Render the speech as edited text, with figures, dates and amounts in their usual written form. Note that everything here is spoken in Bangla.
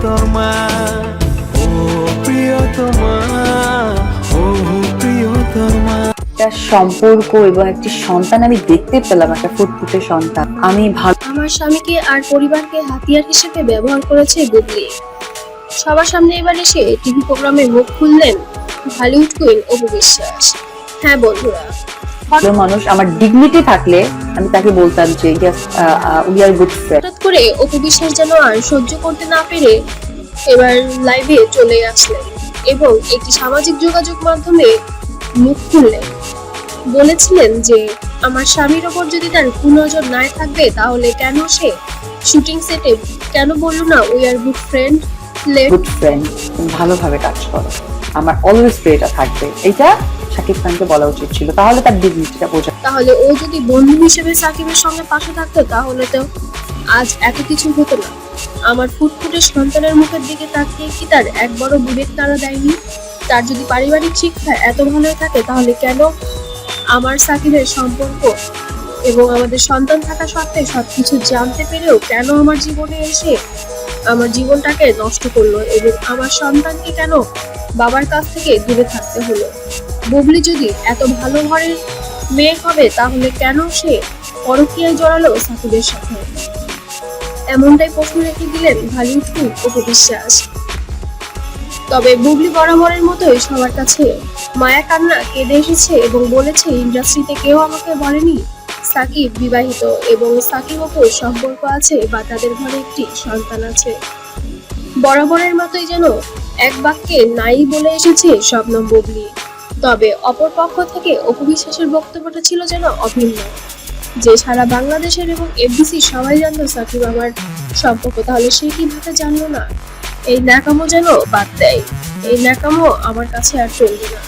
প্রিয়তমা, ও প্রিয়তমা, ও প্রিয়তমা। একটা সম্পর্ক এবং একটি সন্তান আমি দেখতে পেলাম, একটা ফুটফুটে সন্তান। আমি ভালো আমার স্বামীকে আর পরিবারকে হাতিয়ার হিসেবে ব্যবহার করেছে বুবলি। সবার সামনে এবার এসে টিভি প্রোগ্রামে মুখ খুললেন হলিউড কুইন অপু বিশ্বাস। হ্যাঁ বন্ধুরা, মানুষ, আমার ডিগনিটি থাকলে আমি তাকে বলতাম যে উই আর গুড ফ্রেন্ড। হঠাৎ করে অপু বিশ্বাস যেন আর সহ্য করতে না পেরে এবার লাইভে চলে আসলেন এবং একটি সামাজিক যোগাযোগ মাধ্যমে মুখ খুললেন। বলেছিলেন যে আমার স্বামীর ওপর যদি তার কুনজর না থাকবে তাহলে কেন সে শুটিং সেটে কেন বললো না we are good friend. Good friend, তুমি ভালোভাবে কাজ করো, আমার অলওয়েজ এটা থাকবে। এটা শাকিব খানকে বলা উচিত ছিল, তাহলে তার ডিগনিটিটা বোঝা। তাহলে ও যদি বন্ধু হিসেবে সাকিবের সঙ্গে পাশে থাকতো তাহলে তো আজ এত কিছু হতো না। আমার ফুটফুটে সন্তানের মুখের দিকে তাকিয়ে কি তার একবারও বিবেক তারা দেয়নি? তার যদি পারিবারিক শিক্ষা এত ভালো থাকে তাহলে কেন আমার সাকিবের সম্পর্ক এবং আমাদের সন্তান থাকা সত্ত্বেও সবকিছু জানতে পেরেও কেন আমার জীবনে এসে আমার জীবনটাকে নষ্ট করলো এবং আমার সন্তানকে কেন বাবার কাছ থেকে দূরে থাকতে হলো? বুবলি যদি এত ভালো ঘরের মেয়ে হবে তাহলে কেন সে পরকীয়ায় জড়ালো সাকিবের সাথে? এমনটাই প্রশ্ন রেখে দিলেন হলিউড কুইন অপু বিশ্বাস। তবে বুবলি বরাবরের মতোই সবার কাছে মায়া কান্না কেঁদে এসেছে এবং বলেছে ইন্ডাস্ট্রিতে কেউ আমাকে বলেনি সাকিব বিবাহিত এবং সাকিব অপুর সম্পর্ক আছে বা তাদের ঘরে একটি সন্তান আছে। বরাবরের মতোই যেন এক বাক্যে নাই বলে এসেছে শবনম বুবলি। তবে অপর পক্ষ থেকে অপু বিশ্বাসের বক্তব্যটা ছিল যেন অভিন্ন, যে সারা বাংলাদেশের এবং এফডিসি সবাই জানতো সাকিব আমার সম্পর্ক, তাহলে সে কিভাবে জানলো না? এই ন্যাকামো যেন বাদ দেয়, এই ন্যাকামো আমার কাছে আর চলবে না।